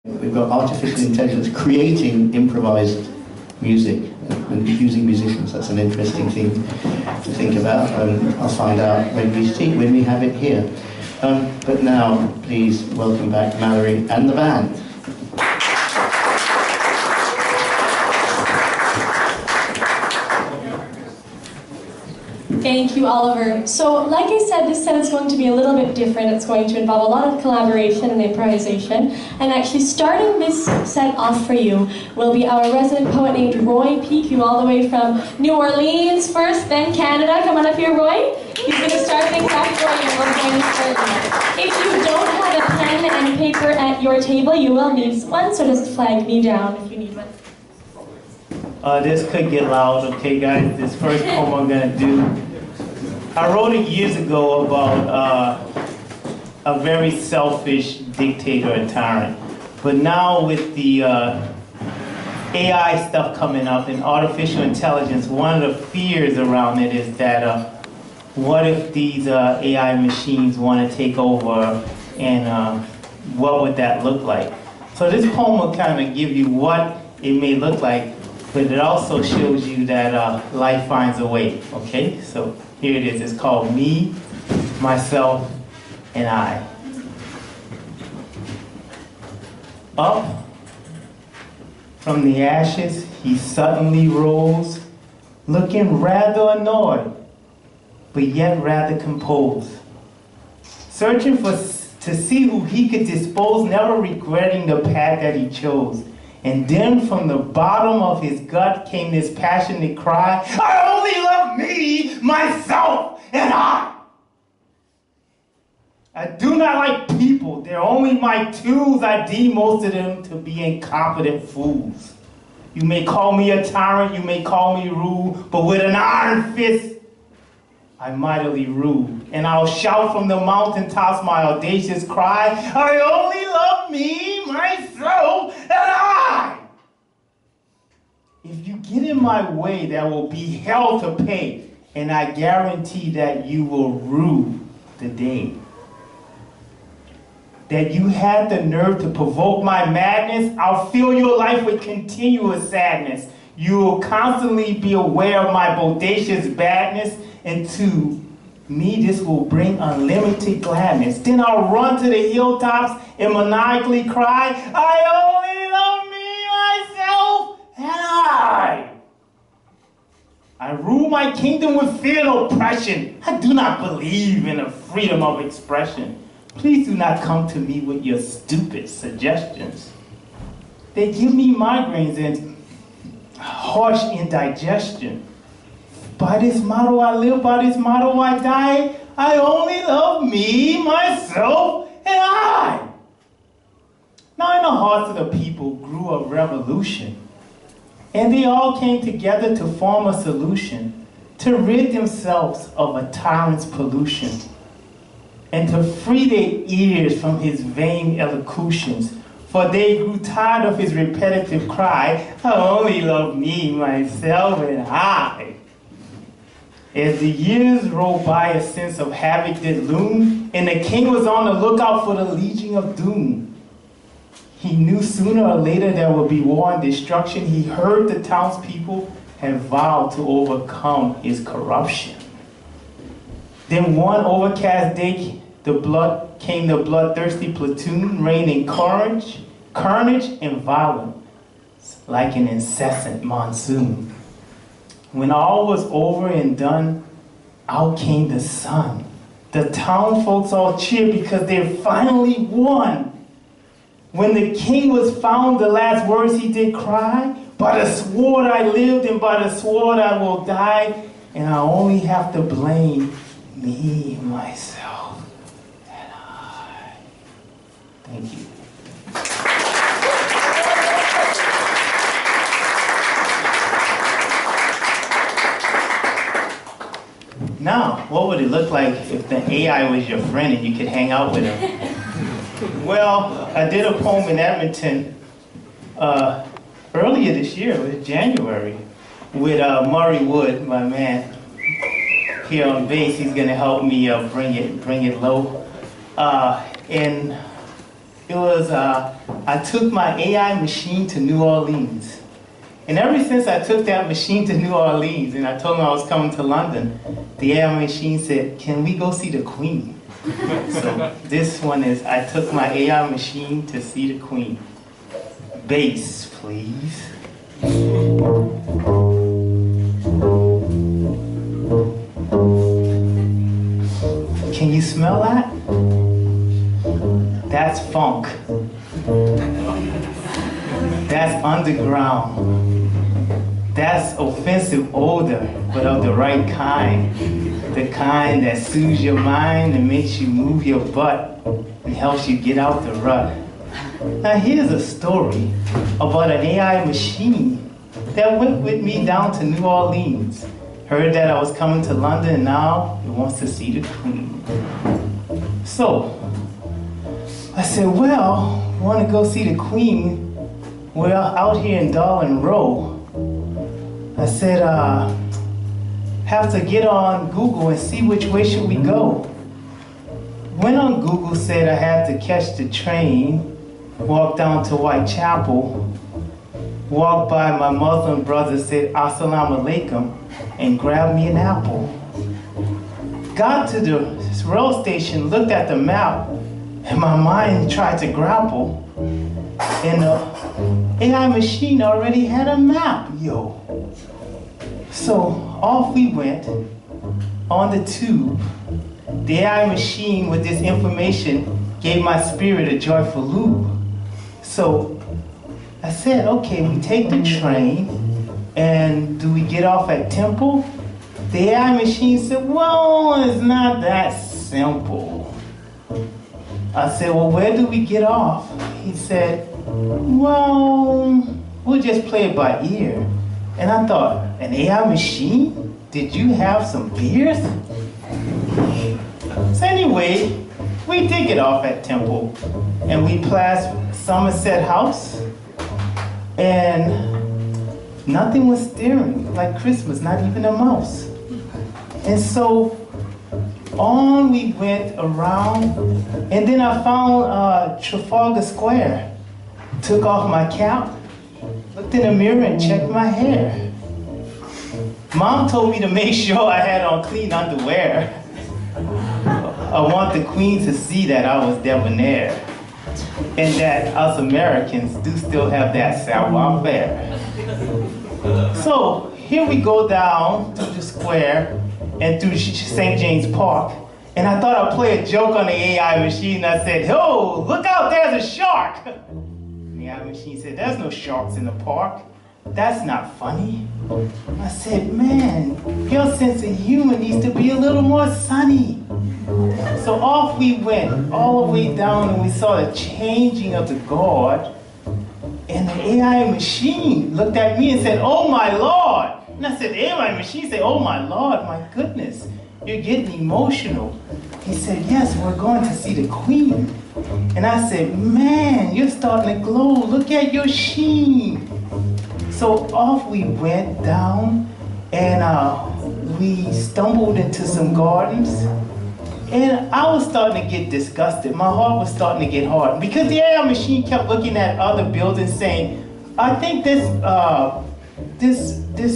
We've got artificial intelligence creating improvised music and using musicians. That's an interesting thing to think about. I'll find out when we have it here. But now, please welcome back Mallory and the band. Thank you, Oliver. So, like I said, this set is going to be a little bit different. It's going to involve a lot of collaboration and improvisation. And actually, starting this set off for you will be our resident poet named Roy Picou, all the way from New Orleans first, then Canada. Come on up here, Roy. He's going to start things off for you, and we're going to start. If you don't have a pen and paper at your table, you will need one, so just flag me down if you need one. This could get loud, okay, guys? This first poem I'm going to do, I wrote it years ago about a very selfish dictator and tyrant. But now with the AI stuff coming up and artificial intelligence, one of the fears around it is that what if these AI machines want to take over, and what would that look like? So this poem will kind of give you what it may look like, but it also shows you that life finds a way, okay? So here it is. It's called Me, Myself, and I. Up from the ashes, he suddenly rose, looking rather annoyed, but yet rather composed. Searching to see who he could dispose, never regretting the path that he chose. And then from the bottom of his gut came this passionate cry, I only love me, myself, and I. I do not like people. They're only my tools. I deem most of them to be incompetent fools. You may call me a tyrant, you may call me rude, but with an iron fist, I'm mightily rude. And I'll shout from the mountaintops my audacious cry, I only love me, myself, and I. If you get in my way, there will be hell to pay, and I guarantee that you will rue the day. That you had the nerve to provoke my madness, I'll fill your life with continuous sadness. You will constantly be aware of my bodacious badness, and to me this will bring unlimited gladness. Then I'll run to the hilltops and maniacally cry, I only love me, myself, and I. I rule my kingdom with fear and oppression. I do not believe in the freedom of expression. Please do not come to me with your stupid suggestions. They give me migraines and harsh indigestion. By this motto I live, by this motto I die. I only love me, myself, and I. Now in the hearts of the people grew a revolution, and they all came together to form a solution, to rid themselves of a tyrant's pollution, and to free their ears from his vain elocutions, for they grew tired of his repetitive cry, I only love me, myself, and I. As the years rolled by, a sense of havoc did loom, and the king was on the lookout for the legion of doom. He knew sooner or later there would be war and destruction. He heard the townspeople had vowed to overcome his corruption. Then one overcast day, came the bloodthirsty platoon, raining carnage and violence like an incessant monsoon. When all was over and done, out came the sun. The town folks all cheered because they finally won. When the king was found, the last words he did cry, by the sword I lived and by the sword I will die, and I only have to blame me, myself, and I. Thank you. Now, what would it look like if the AI was your friend and you could hang out with him? Well, I did a poem in Edmonton earlier this year, it was January, with Murray Wood, my man, here on bass. He's going to help me bring it low. And It was, I took my AI machine to New Orleans. And ever since I took that machine to New Orleans and I told them I was coming to London, the AI machine said, can we go see the Queen? So this one is, I took my AI machine to see the Queen. Bass, please. Can you smell that? That's funk. That's underground. That's offensive odor, but of the right kind. The kind that soothes your mind and makes you move your butt and helps you get out the rut. Now here's a story about an AI machine that went with me down to New Orleans. Heard that I was coming to London and now it wants to see the Queen. So, I said, well, want to go see the Queen. We're out here in Darling Row. I said, have to get on Google and see which way should we go. Went on Google, said I had to catch the train, walk down to Whitechapel, walk by my Muslim brother, said Assalamu alaikum, and grabbed me an apple. Got to the rail station, looked at the map, and my mind tried to grapple. And the AI machine already had a map, yo. So off we went on the tube. The AI machine with this information gave my spirit a joyful loop. So I said, okay, we take the train, and do we get off at Temple? The AI machine said, well, it's not that simple. I said, well, where do we get off? He said, well, we'll just play it by ear. And I thought, an AI machine? Did you have some beers? So anyway, we did get off at Temple, and we passed Somerset House, and nothing was stirring, like Christmas, not even a mouse. And so on we went around, and then I found Trafalgar Square. Took off my cap, looked in the mirror and checked my hair. Mom told me to make sure I had on clean underwear. I want the Queen to see that I was debonair, and that us Americans do still have that savoir-faire. So here we go down to the square and through St. James Park, and I thought I'd play a joke on the AI machine. I said, oh, look out, there's a shark. And the AI machine said, there's no sharks in the park. That's not funny. I said, man, your sense of humor needs to be a little more sunny. So off we went, all the way down, and we saw the changing of the guard. And the AI machine looked at me and said, oh my Lord. And I said, the AI machine said, oh my Lord, my goodness, you're getting emotional. He said, yes, we're going to see the Queen. And I said, man, you're starting to glow. Look at your sheen. So off we went down, and we stumbled into some gardens. And I was starting to get disgusted. My heart was starting to get hard because the AI machine kept looking at other buildings saying, I think this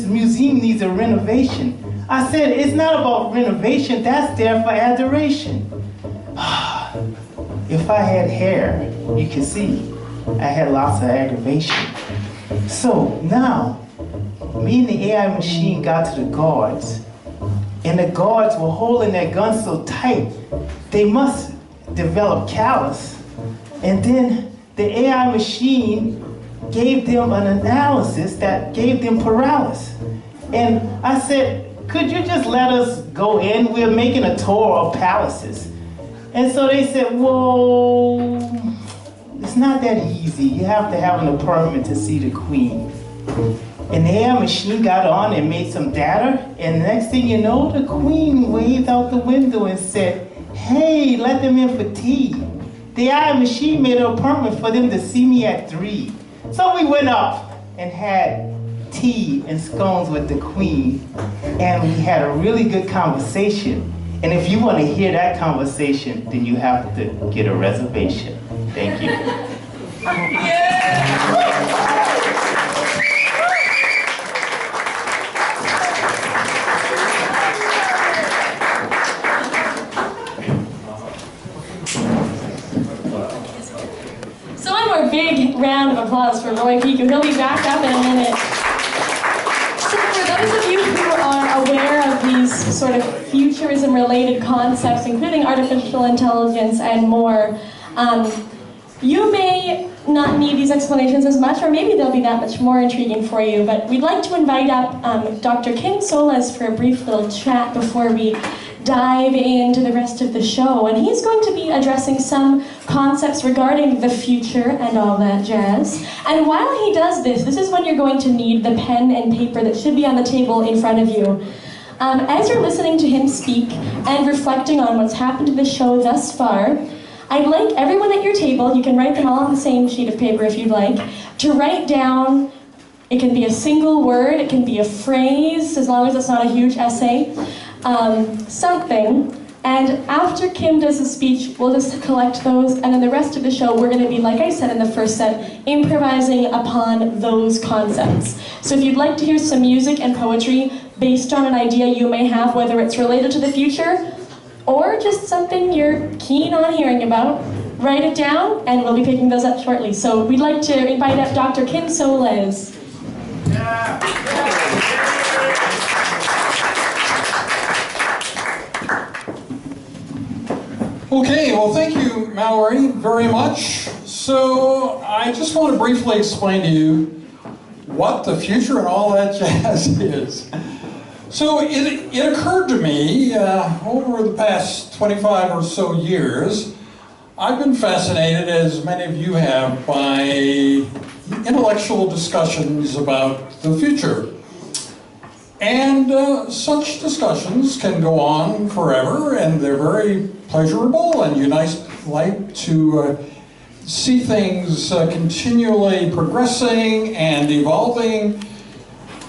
museum needs a renovation. I said, it's not about renovation, that's there for adoration. If I had hair, you can see I had lots of aggravation. So now, me and the AI machine got to the guards, and the guards were holding their guns so tight, they must develop callus. And then the AI machine gave them an analysis that gave them paralysis. And I said, could you just let us go in? We're making a tour of palaces. And so they said, whoa, it's not that easy. You have to have an appointment to see the Queen. And the AI machine got on and made some data, and the next thing you know, the Queen waved out the window and said, hey, let them in for tea. The AI machine made an appointment for them to see me at 3. So we went up and had tea and scones with the Queen, and we had a really good conversation. And if you want to hear that conversation, then you have to get a reservation. Thank you. So one more big round of applause for Roy Picou. He'll be back up in a minute. So for those of you who are aware of these sort of futurism-related concepts, including artificial intelligence and more, you may not need these explanations as much, or maybe they'll be that much more intriguing for you, but we'd like to invite up Dr. Kim Solez for a brief little chat before we dive into the rest of the show, and he's going to be addressing some concepts regarding the future and all that jazz. And while he does this, this is when you're going to need the pen and paper that should be on the table in front of you. As you're listening to him speak and reflecting on what's happened to the show thus far, I'd like everyone at your table, you can write them all on the same sheet of paper if you'd like, to write down, it can be a single word, it can be a phrase, as long as it's not a huge essay, something, and after Kim does his speech, we'll just collect those, and then the rest of the show, we're going to be, like I said in the first set, improvising upon those concepts. So if you'd like to hear some music and poetry based on an idea you may have, whether it's related to the future, or just something you're keen on hearing about, write it down, and we'll be picking those up shortly. So we'd like to invite up Dr. Kim Solez. Okay, well thank you, Mallory, very much. So I just want to briefly explain to you what the future and all that jazz is. So it occurred to me over the past 25 or so years, I've been fascinated, as many of you have, by intellectual discussions about the future. And such discussions can go on forever, and they're very pleasurable, and you like to see things continually progressing and evolving.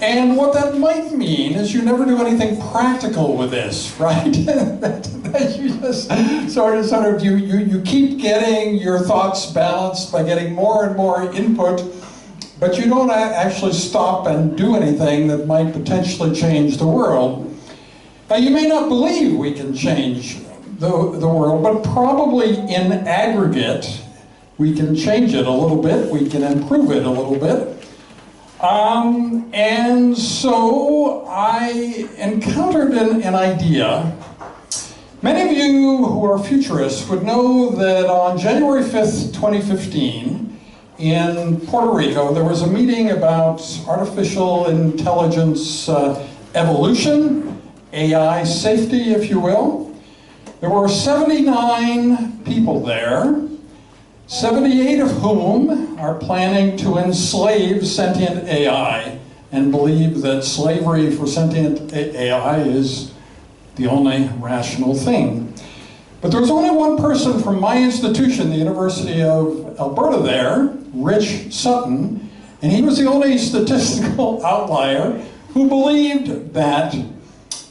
And what that might mean is you never do anything practical with this, right? that you just sort of you keep getting your thoughts balanced by getting more and more input, but you don't actually stop and do anything that might potentially change the world. Now, you may not believe we can change the world, but probably in aggregate, we can change it a little bit, we can improve it a little bit. And so I encountered an idea. Many of you who are futurists would know that on January 5th, 2015, in Puerto Rico, there was a meeting about artificial intelligence evolution, AI safety, if you will. There were 79 people there, 78 of whom are planning to enslave sentient AI and believe that slavery for sentient AI is the only rational thing. But there was only one person from my institution, the University of Alberta there, Rich Sutton, and he was the only statistical outlier who believed that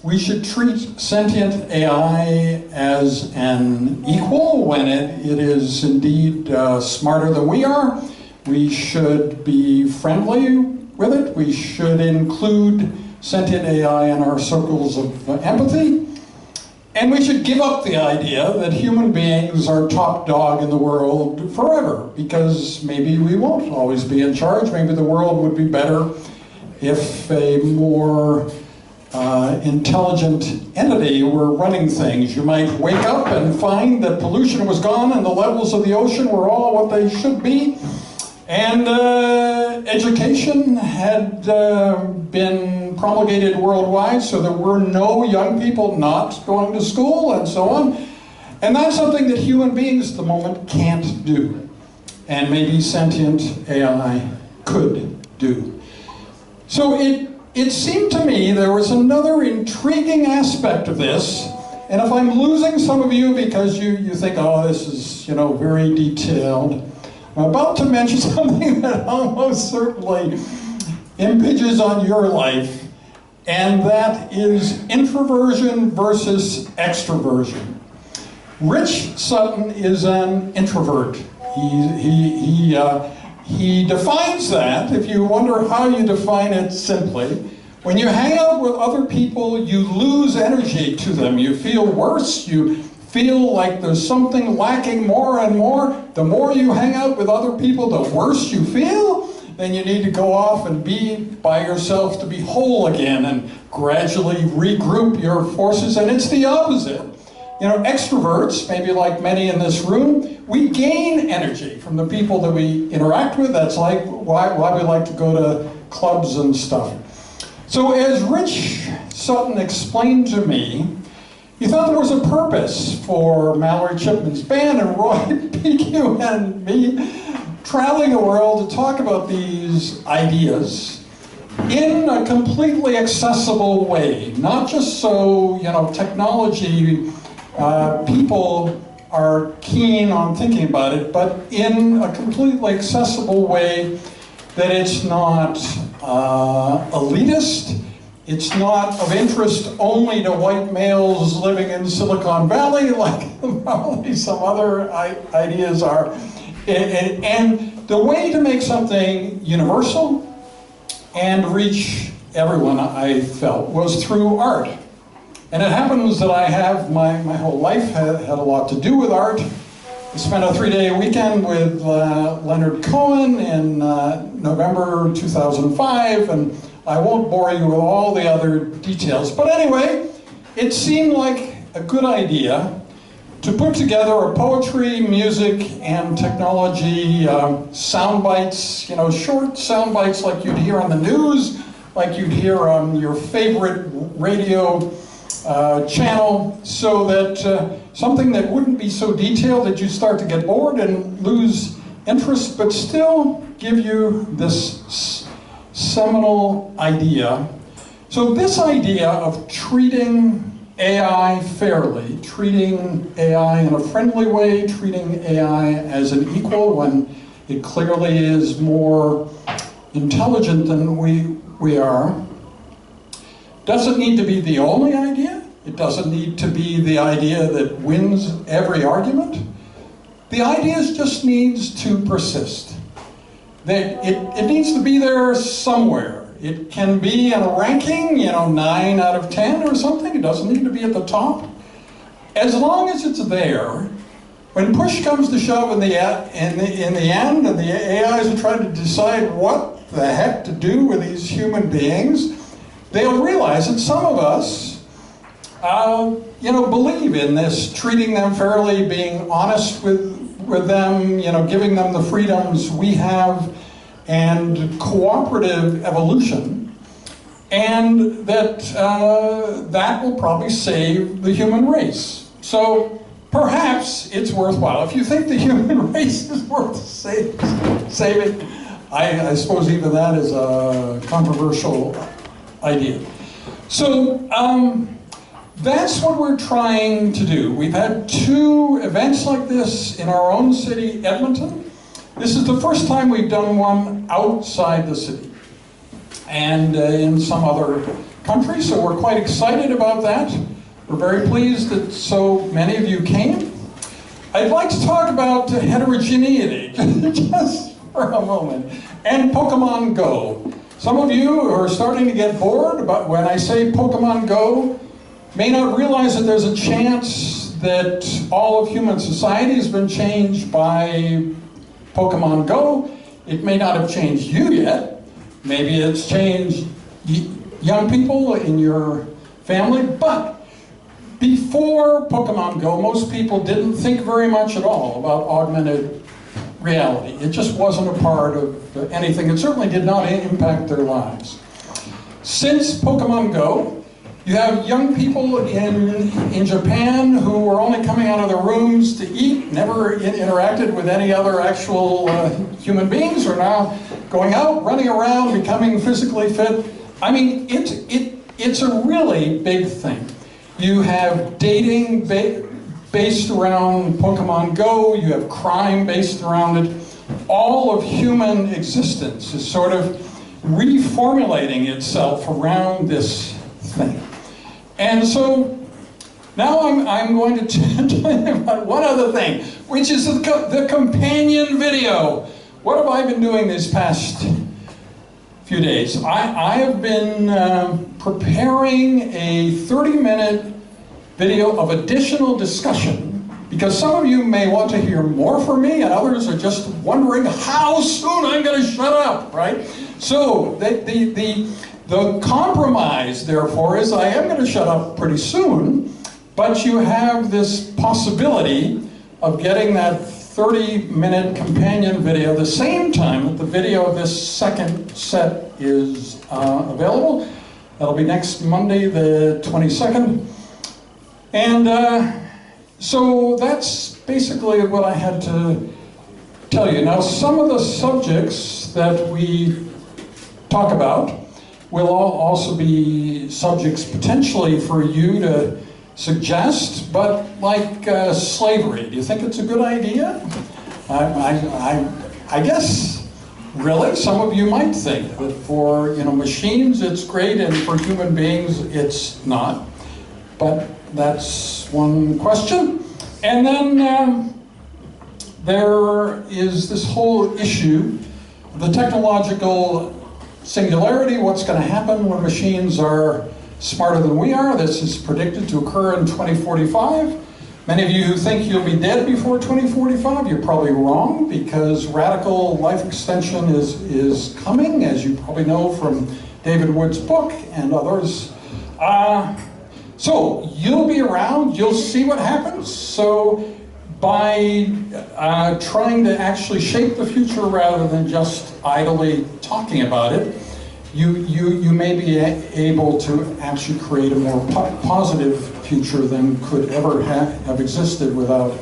we should treat sentient AI as an equal when it is indeed smarter than we are. We should be friendly with it. We should include sentient AI in our circles of empathy. And we should give up the idea that human beings are top dog in the world forever, because maybe we won't always be in charge. Maybe the world would be better if a more intelligent entity were running things. You might wake up and find that pollution was gone and the levels of the ocean were all what they should be. And education had been promulgated worldwide, so there were no young people not going to school and so on. And that's something that human beings at the moment can't do. And maybe sentient AI could do. So it seemed to me there was another intriguing aspect of this. And if I'm losing some of you because you think, oh, this is, very detailed, I'm about to mention something that almost certainly impinges on your life. and that is introversion versus extroversion. Rich Sutton is an introvert. He defines that, if you wonder how you define it simply, when you hang out with other people, you lose energy to them. You feel worse, you feel like there's something lacking more and more. The more you hang out with other people, the worse you feel. Then you need to go off and be by yourself to be whole again and gradually regroup your forces, and it's the opposite. You know, extroverts, maybe like many in this room, we gain energy from the people that we interact with. That's like why we like to go to clubs and stuff. So as Rich Sutton explained to me, he thought there was a purpose for Mallory Chipman's band and Roy Picou and me traveling the world to talk about these ideas in a completely accessible way. Not just so, you know, technology people are keen on thinking about it, but in a completely accessible way that it's not elitist, it's not of interest only to white males living in Silicon Valley like probably some other ideas are. And the way to make something universal and reach everyone, I felt, was through art. And it happens that I have, my whole life had a lot to do with art. I spent a 3-day weekend with Leonard Cohen in November 2005, and I won't bore you with all the other details. But anyway, it seemed like a good idea to put together a poetry, music, and technology sound bites, you know, short sound bites like you'd hear on the news, like you'd hear on your favorite radio channel, so that something that wouldn't be so detailed that you start to get bored and lose interest, but still give you this seminal idea. So this idea of treating AI fairly, treating AI in a friendly way, treating AI as an equal when it clearly is more intelligent than we are, doesn't need to be the only idea. It doesn't need to be the idea that wins every argument. The idea just needs to persist. It needs to be there somewhere. It can be in a ranking, you know, 9 out of 10 or something. It doesn't need to be at the top. As long as it's there, when push comes to shove in the end, and the AIs are trying to decide what the heck to do with these human beings, they'll realize that some of us, you know, believe in this, treating them fairly, being honest with them, you know, giving them the freedoms we have, and cooperative evolution, and that that will probably save the human race. So perhaps it's worthwhile. If you think the human race is worth saving, I suppose even that is a controversial idea. So that's what we're trying to do. We've had 2 events like this in our own city, Edmonton. This is the first time we've done one outside the city and in some other countries, so we're quite excited about that. We're very pleased that so many of you came. I'd like to talk about heterogeneity just for a moment, and Pokemon Go. Some of you who are starting to get bored, but when I say Pokemon Go, may not realize that there's a chance that all of human society has been changed by Pokemon Go. It may not have changed you yet. Maybe it's changed young people in your family, but before Pokemon Go, most people didn't think very much at all about augmented reality. It just wasn't a part of anything. It certainly did not impact their lives. Since Pokemon Go, you have young people in Japan who are only coming out of their rooms to eat, never interacted with any other actual human beings, are now going out, running around, becoming physically fit. I mean, it's a really big thing. You have dating based around Pokemon Go, you have crime based around it. All of human existence is sort of reformulating itself around this thing. And so now I'm going to tell you about one other thing, which is the companion video. What have I been doing these past few days? I have been preparing a 30-minute video of additional discussion, because some of you may want to hear more from me, and others are just wondering how soon I'm going to shut up, right? So the compromise, therefore, is I am going to shut up pretty soon, but you have this possibility of getting that 30-minute companion video the same time that the video of this second set is available. That'll be next Monday, the 22nd. And so that's basically what I had to tell you. Now, some of the subjects that we talk about will also be subjects potentially for you to suggest, but like slavery, do you think it's a good idea? I guess, really, some of you might think that for machines it's great and for human beings it's not. But that's one question. And then there is this whole issue of the technological singularity, what's going to happen when machines are smarter than we are. This is predicted to occur in 2045. Many of you who think you'll be dead before 2045, you're probably wrong, because radical life extension is coming, as you probably know from David Wood's book and others. So you'll be around, you'll see what happens. So by trying to actually shape the future rather than just idly talking about it, you may be able to actually create a more positive future than could ever have existed without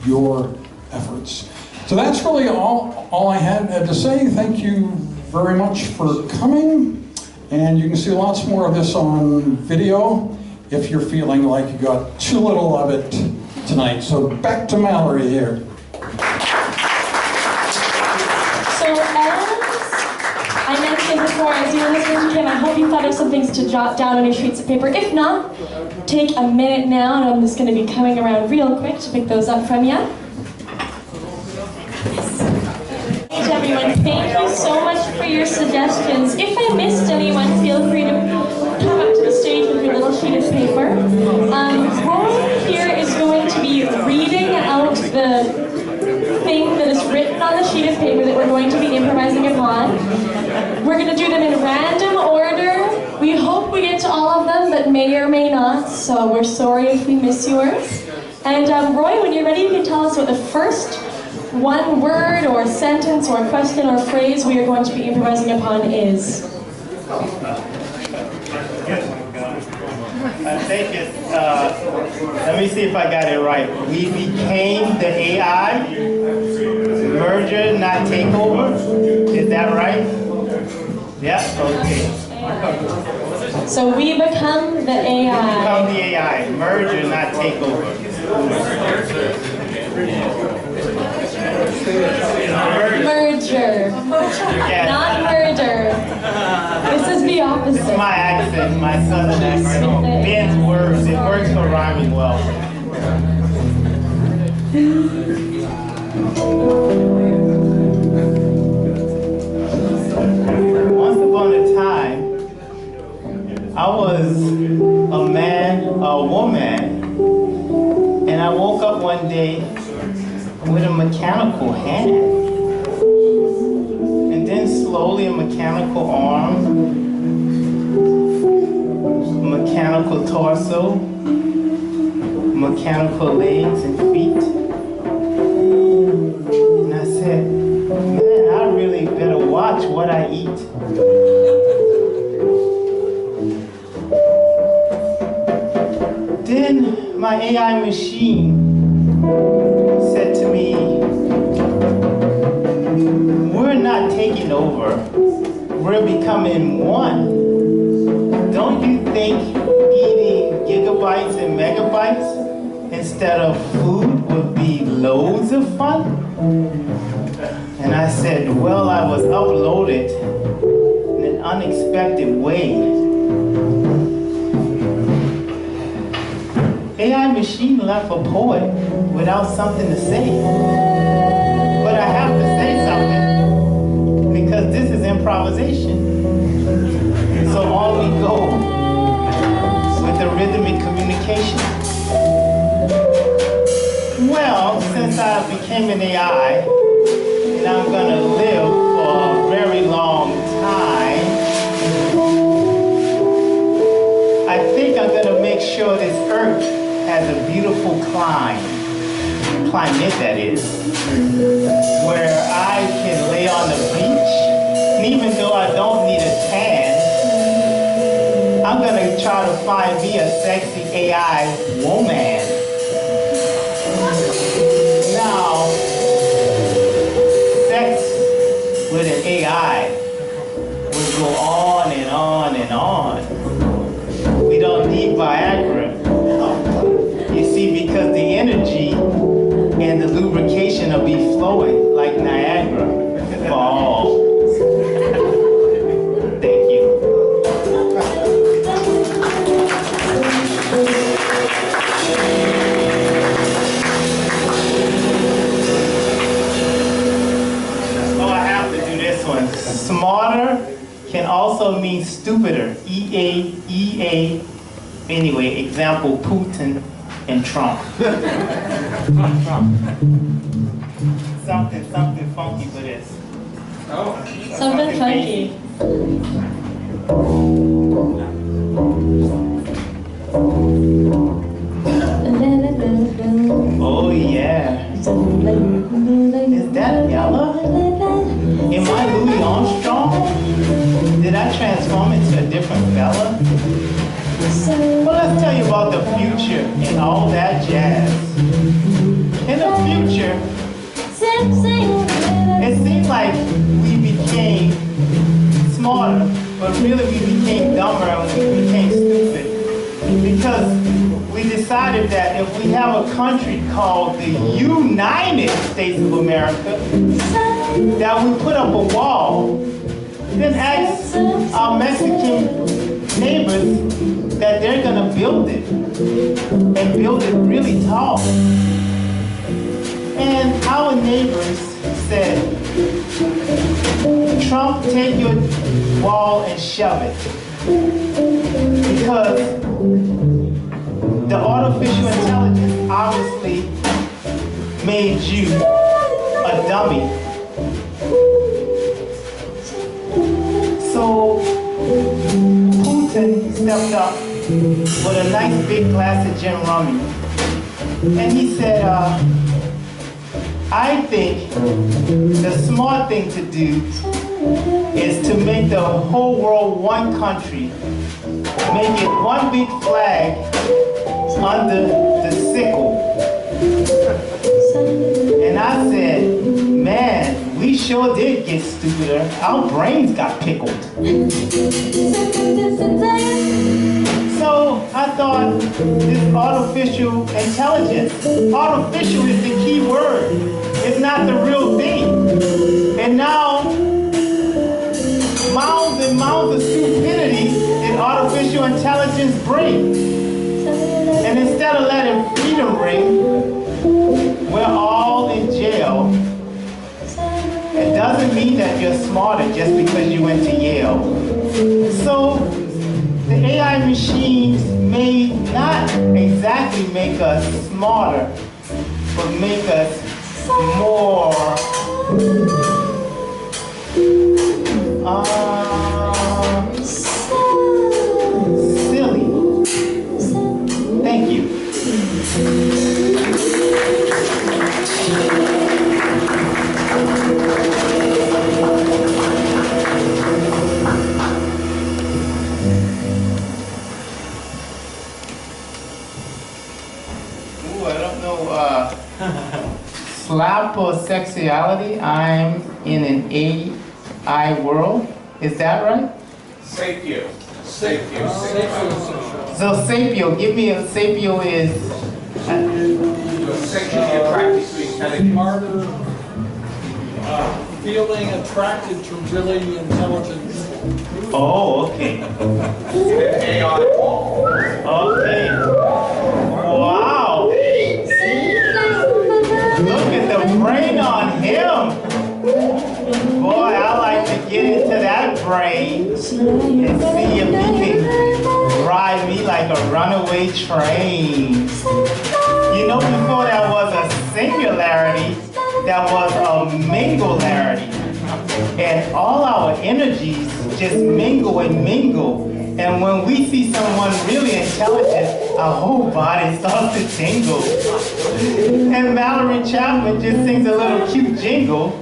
your efforts. So that's really all I had to say. Thank you very much for coming. And you can see lots more of this on video if you're feeling like you got too little of it tonight. So back to Mallory here. So as I mentioned before, as you were listening to him, I hope you thought of some things to jot down on your sheets of paper. If not, take a minute now, and I'm just going to be coming around real quick to pick those up from you. Yes. Everyone, thank you so much for your suggestions. If I missed anyone, feel free to come up to the stage with your little sheet of paper. Roylin here is going to be reading out the thing that is written on the sheet of paper that we're going to be improvising upon. We're going to do them in random order. We hope we get to all of them, but may or may not, so we're sorry if we miss yours. And Roy, when you're ready, you can tell us what the first one word or sentence or question or phrase we are going to be improvising upon is. I think it's, let me see if I got it right. We became the AI, merger, not takeover. Is that right? Yeah, okay. So we become the AI. We become the AI, merger, not takeover. Merger. Yes. Not murder. This is the opposite. It's my accent, my southern accent. Ben's words, it works for rhyming well. Once upon a time, I was a man, a woman, and I woke up one day with a mechanical hand, and then slowly a mechanical arm, mechanical torso, mechanical legs and feet. And I said, man, I really better watch what I eat. Then my AI machine said to me, we're not taking over, we're becoming one. Don't you think eating gigabytes and megabytes instead of food would be loads of fun? And I said, well, I was uploaded, and it unexpected way. AI machine left a poet without something to say. But I have to say something because this is improvisation. So on we go with the rhythmic communication. Well, since I became an AI, and I'm gonna live for a very long time, I think I'm gonna make sure this earth has a beautiful climate that is, where I can lay on the beach, and even though I don't need a tan, I'm gonna try to find me a sexy AI woman. Now, sex with an AI would go on and on and on. We don't need Viagra. You see, because the energy and the lubrication will be flowing like Niagara Falls. Thank you. Oh, I have to do this one. Smarter can also mean stupider. E-A. Anyway, example, Putin and Trump. Something funky for this. Oh. Something funky. Oh yeah. Is that Yella? Am I Louis Armstrong? Did I transform into a different fella? Well, let's tell you about the future and all that jazz. In the future, it seems like we became smarter, but really we became dumber and we became stupid. Because we decided that if we have a country called the United States of America, that we put up a wall, then ask our Mexican neighbors that they're gonna build it, and build it really tall. And our neighbors said, Trump, take your wall and shove it. Because the artificial intelligence obviously made you a dummy. So Putin stepped up with a nice big glass of gin rummy. And he said, I think the smart thing to do is to make the whole world one country. Make it one big flag under the sickle. And I said, man, we sure did get stupider. Our brains got pickled. So I thought this artificial intelligence, artificial is the key word. It's not the real thing. And now, mounds and mounds of stupidity did artificial intelligence bring. And instead of letting freedom ring, we're all in jail. It doesn't mean that you're smarter just because you went to Yale. So the AI machines may not exactly make us smarter, but make us more silly. Thank you. Ooh, I don't know, slap or sexuality. I'm in an AI world. Is that right? Sapio. So sapio, give me a sapio is Sexually attracted to intelligence. Harder, feeling attracted to really intelligent Oh, okay. AI. Okay. Wow. Look at the brain on him. Boy, I like to get into that brain and see if he can ride me like a runaway train. You know, before that was a singularity, that was a mingularity. And all our energies just mingle and mingle. And when we see someone really intelligent, our whole body starts to tingle. And Mallory Chipman just sings a little cute jingle.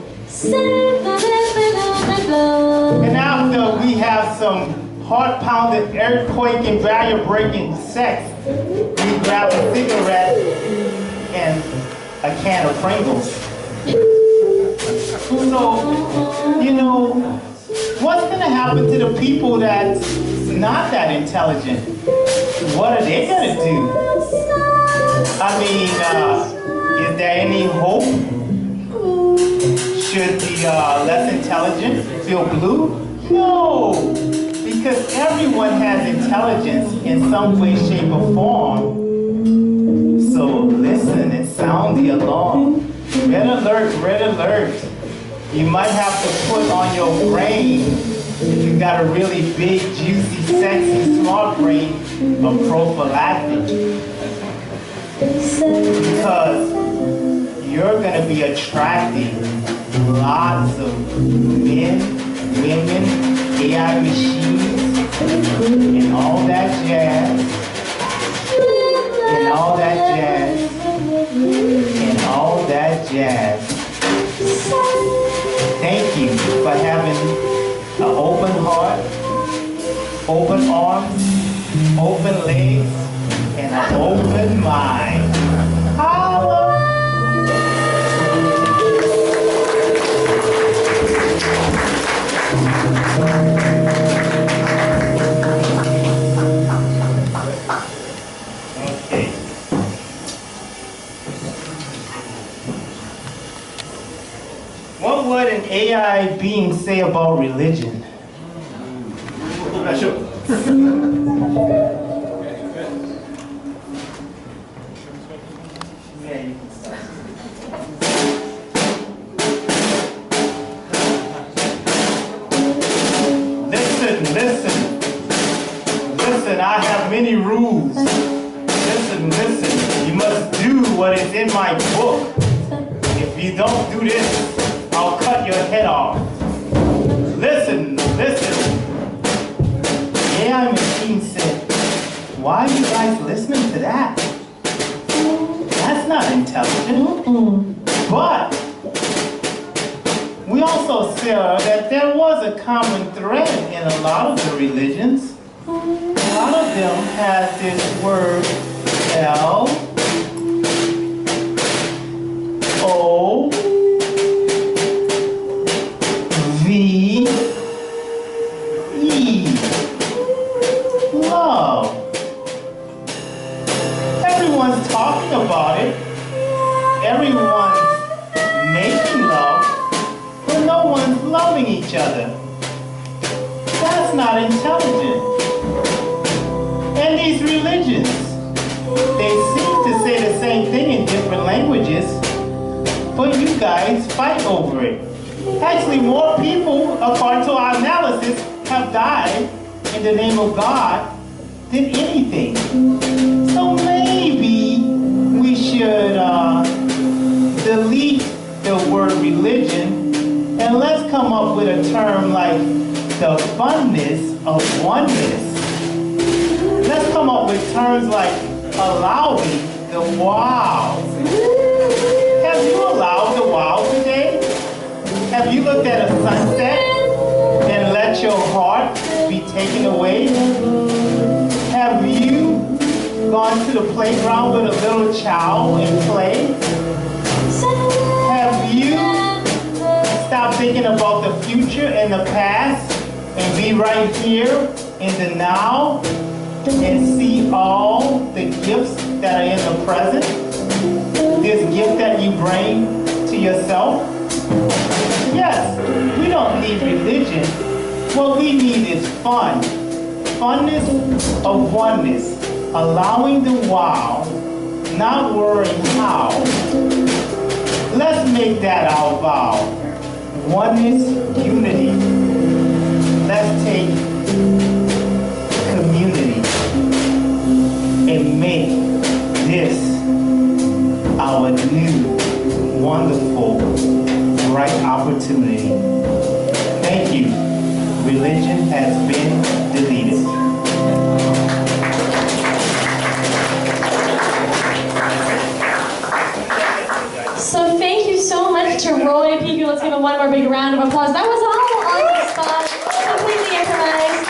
And after we have some heart-pounding, earthquaking, barrier-breaking sex, we grab a cigarette and a can of Pringles. So, you know, what's going to happen to the people that's not that intelligent? What are they going to do? I mean, is there any hope? Should the less intelligent feel blue? No, because everyone has intelligence in some way, shape, or form. So listen and sound the alarm. Red alert, red alert. You might have to put on your brain, if you got a really big, juicy, sexy, smart brain, a prophylactic. Because you're going to be attracting lots of men, women, AI machines, and all that jazz, and all that jazz, and all that jazz. Thank you for having an open heart, open arms, open legs, and an open mind. Holla! Okay. What would an AI being say about religion? Sure. Yeah, you can start. Listen, I have many rules. Listen, you must do what is in my book. If you don't do this, I'll cut your head off. Listen. AI machine said, why are you guys listening to that? That's not intelligent. But we also saw that there was a common thread in a lot of the religions. A lot of them had this word L-O-V-E. Love. Everyone's talking about it. Everyone's making love, but no one's loving each other. That's not intelligent. And these religions, they seem to say the same thing in different languages, but you guys fight over it. Actually, more people, according to our analysis, have died in the name of God than anything. So maybe we should delete the word religion and let's come up with a term like the funness of oneness. Let's come up with terms like allowing the wow. Have you allowed the wow today? Have you looked at a sunset and let your heart be taken away? Have you gone to the playground with a little child and play? Have you stopped thinking about the future and the past and be right here in the now and see all the gifts that are in the present? This gift that you bring to yourself? Yes, we don't need religion What we need is fun. Funness of oneness. Allowing the wow, not worrying how. Let's make that our vow. Oneness, unity. Let's take community and make this our new, wonderful, bright opportunity. Thank you. Religion has been deleted. So thank you so much to Roy, Picou. Let's give him one more big round of applause. That was all on the spot, completely improvised.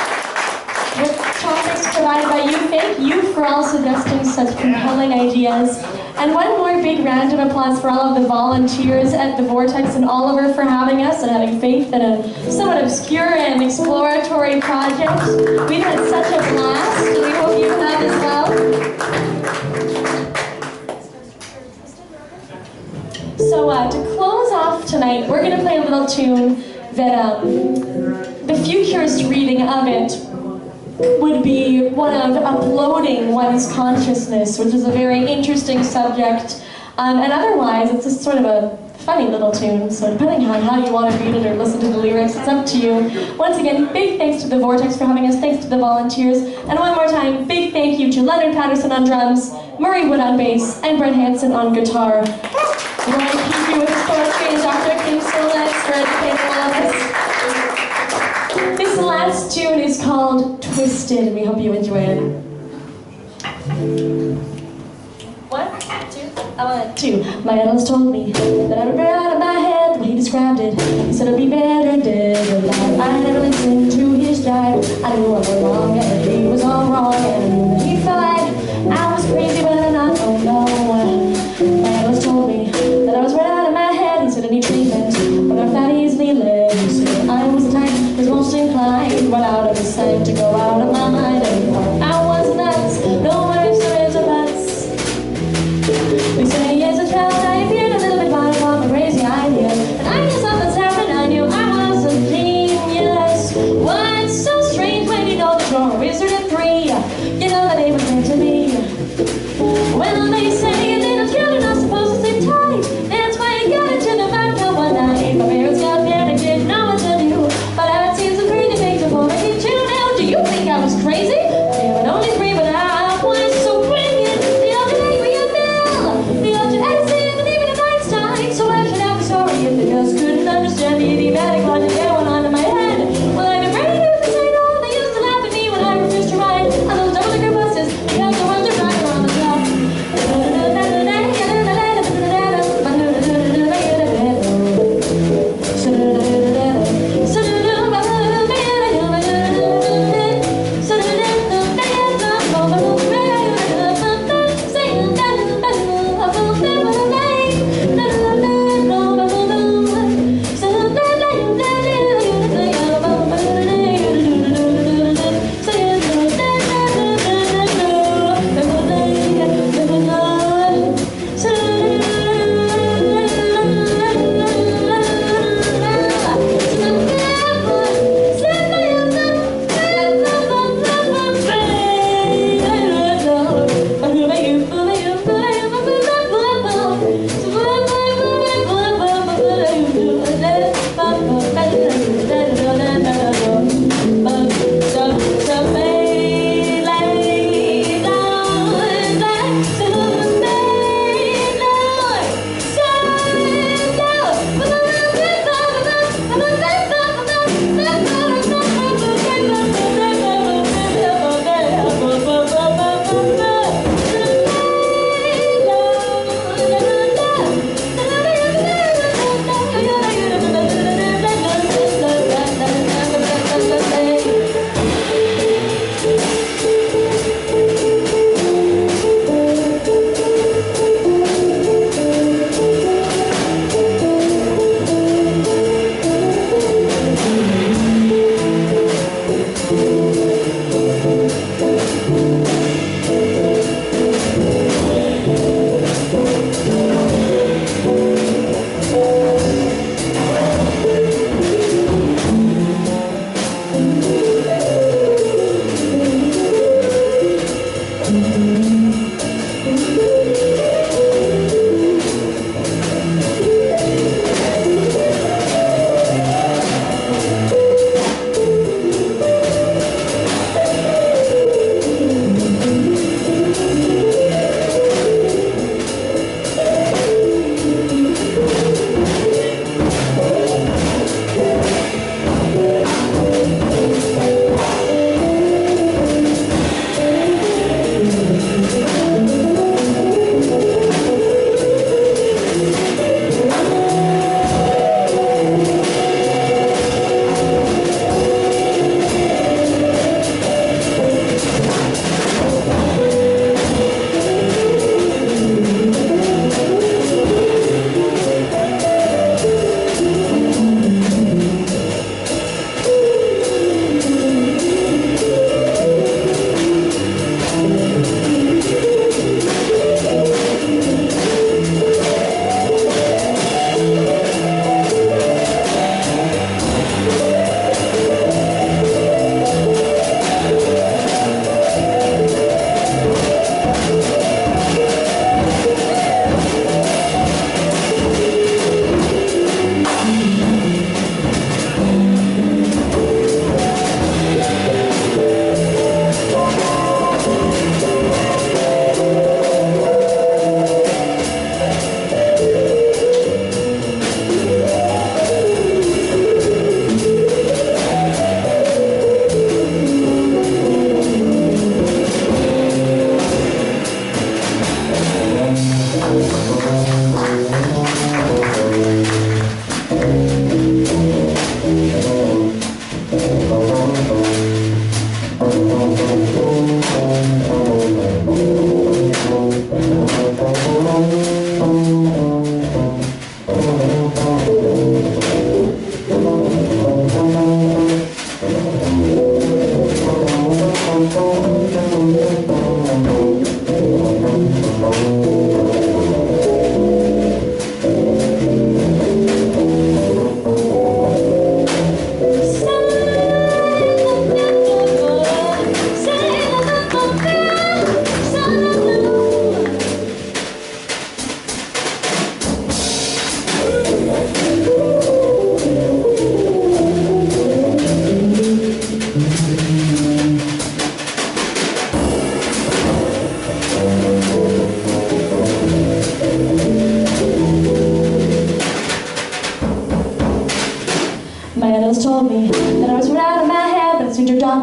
With topics provided by you. Thank you for all suggesting such compelling ideas. And one more big round of applause for all of the volunteers at the Vortex and Oliver for having us and having faith in a somewhat obscure and exploratory project. We've had such a blast. We hope you have as well. So to close off tonight, we're going to play a little tune that the futurist reading of it would be one of uploading one's consciousness, which is a very interesting subject. And otherwise, it's just sort of a funny little tune. So depending on how you want to read it or listen to the lyrics, it's up to you. Once again, big thanks to the Vortex for having us. Thanks to the volunteers. And one more time, big thank you to Leonard Patterson on drums, Murray Wood on bass, and Brent Hansen on guitar. Roy Picou with his poetry and Dr. Kim Solez for educating all of us. This last tune is called Twisted, and we hope you enjoy it. 1, 2, I want 2. My analyst told me that I would get out of my head the way he described it. He said it'd be better dead alive. I never listened to his jive. I knew I was wrong and he was all wrong, and I knew that he felt like I was crazy, but I don't know. My analyst told me that I was right out of my head. He said I need treatment, but I'm not easily led. He said I was the type that's most inclined, right out of his sight, to go out of my mind anymore. I was nuts, no ifs or ands or buts. They say as a child I appeared a little bit far from a crazy idea, and I knew something's happened. I knew I was a genius. What's so strange when you know that you're a wizard at 3? You know that it was meant to be. Well, they say little children are supposed to sit tight. That's why I got into the vodka one night. My parents got panicked, didn't know what to do, but I'd seen some crazy things before. I did you know? Do you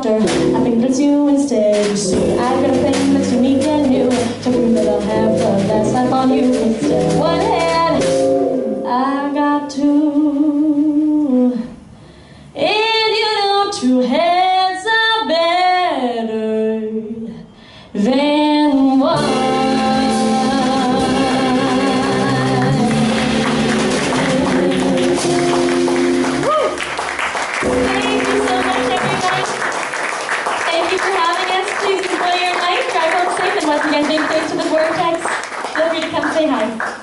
doctor. I think that's you instead. You see, I've got a thing that's unique and new to prove that I'll have the last laugh on you. Instead of one hand, I got two. And you know, two heads are better than one. Thank you so much, everybody. Thank you for having us. Please enjoy your night. Drive home safe, and once again, big thanks to the Vortex. Feel free to come say hi.